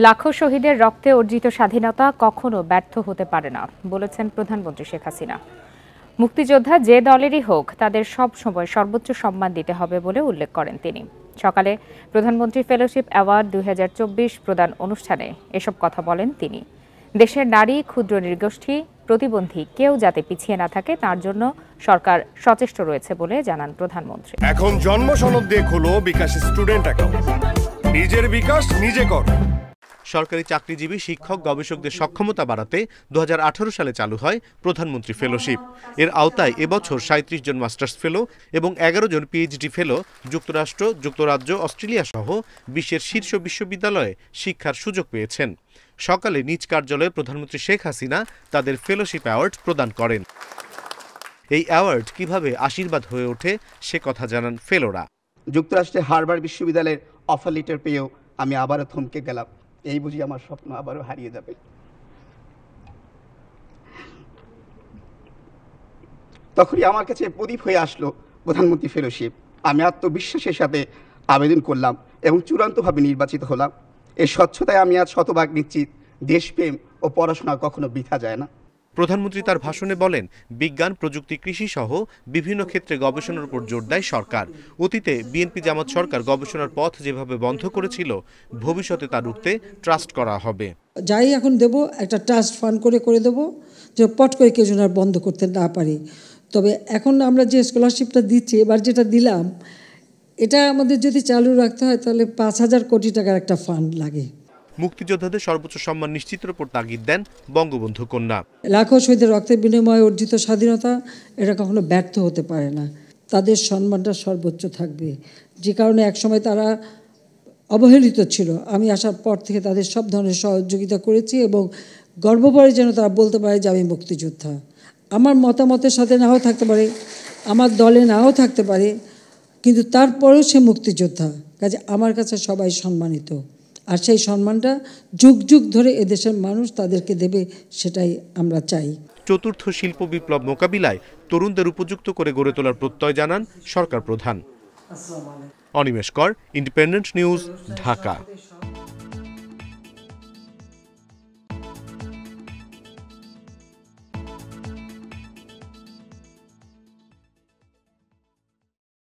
লাখো শহীদের রক্তে অর্জিত স্বাধীনতা কখনো ব্যর্থ হতে পারে না বলেছেন প্রধানমন্ত্রী শেখ হাসিনা। মুক্তিযোদ্ধা যে দলেরই হোক তাদের সব সময় সর্বোচ্চ সম্মান দিতে হবে বলে উল্লেখ করেন তিনি। সকালে প্রধানমন্ত্রী ফেলোশিপ অ্যাওয়ার্ড 2024 প্রদান অনুষ্ঠানে এসব কথা বলেন তিনি। দেশের নারী, ক্ষুদ্র নৃগোষ্ঠী, প্রতিবন্ধী কেউ যাতে পিছিয়ে না থাকে তার জন্য সরকার সচেষ্ট রয়েছে বলে জানান প্রধানমন্ত্রী। এখন জন্ম সনদ দিয়ে খোলো বিকাশ স্টুডেন্ট অ্যাকাউন্ট। নিজের বিকাশ নিজে কর। সরকারি চাকরিজীবী শিক্ষক গবেষকদের সক্ষমতা বাড়াতে 2018 সালে চালু হয় প্রধানমন্ত্রী ফেলোশিপ। এর আওতায় এবছর 37 জন মাস্টার্স ফেলো এবং 11 জন পিএইচডি ফেলো যুক্তরাষ্ট্র, যুক্তরাজ্য, অস্ট্রেলিয়া সহ বিশ্বের শীর্ষ বিশ্ববিদ্যালয়ে শিক্ষার সুযোগ পেয়েছেন। সকালে নিজ কার্যালয়ে প্রধানমন্ত্রী শেখ হাসিনা তাদের ফেলোশিপ অ্যাওয়ার্ড প্রদান করেন। এই অ্যাওয়ার্ড কিভাবে আশীর্বাদ হয়ে ওঠে সে কথা জানান ফেলোরা। যুক্তরাষ্ট্রের হার্ভার্ড বিশ্ববিদ্যালয়ের অফার লেটার পেয়েও আমি আবারও থমকে গেলাম। এই বুঝি আমার স্বপ্ন আবারও হারিয়ে যাবে। তখনই আমার কাছে প্রদীপ হয়ে আসলো প্রধানমন্ত্রী ফেলোশিপ। আমি আত্মবিশ্বাসের সাথে আবেদন করলাম এবং চূড়ান্তভাবে নির্বাচিত হলাম। এই স্বচ্ছতায় আমি আজ শতভাগ নিশ্চিত, দেশপ্রেম ও পড়াশোনা কখনো বৃথা যায় না। প্রধানমন্ত্রী তার ভাষণে বলেন, বিজ্ঞান, প্রযুক্তি, কৃষি সহ বিভিন্ন ক্ষেত্রে গবেষণার উপর জোর দেয় সরকার। অতীতে বিএনপি জামাত সরকার গবেষণার পথ যেভাবে বন্ধ করেছিল, ভবিষ্যতে তা রুখতে ট্রাস্ট করা হবে। যাই এখন দেব, একটা ট্রাস্ট ফান্ড করে দেব, যে পট করে কেউ যেন আর বন্ধ করতে না পারি। তবে এখন আমরা যে স্কলারশিপটা দিচ্ছি, এবার যেটা দিলাম, এটা আমাদের যদি চালু রাখতে হয় তাহলে 5,000 কোটি টাকার একটা ফান্ড লাগে। মুক্তিযোদ্ধাদের সর্বোচ্চ সম্মান নিশ্চিতের উপর তাগিদ দেন বঙ্গবন্ধু কন্যা। লাখো শহীদের রক্তের বিনিময়ে অর্জিত স্বাধীনতা এটা কখনো ব্যর্থ হতে পারে না। তাদের সম্মানটা সর্বোচ্চ থাকবে। যে কারণে একসময় তারা অবহেলিত ছিল, আমি আসার পর থেকে তাদের সব ধরনের সহযোগিতা করেছি এবং গর্ব করে যেন তারা বলতে পারে যে আমি মুক্তিযোদ্ধা। আমার মতামতের সাথে নাও থাকতে পারে, আমার দলে নাও থাকতে পারে, কিন্তু তারপরেও সে মুক্তিযোদ্ধা। কাজে আমার কাছে সবাই সম্মানিত, আর সেই সম্মানটা যুগ যুগ ধরে এদেশের মানুষ তাদেরকে দেবে, সেটাই আমরা চাই। চতুর্থ শিল্প বিপ্লব মোকাবিলায় তরুণদের উপযুক্ত করে গড়ে তোলার প্রত্যয় জানান সরকার প্রধান। অনিমেষ কর, ইন্ডিপেন্ডেন্ট নিউজ, ঢাকা।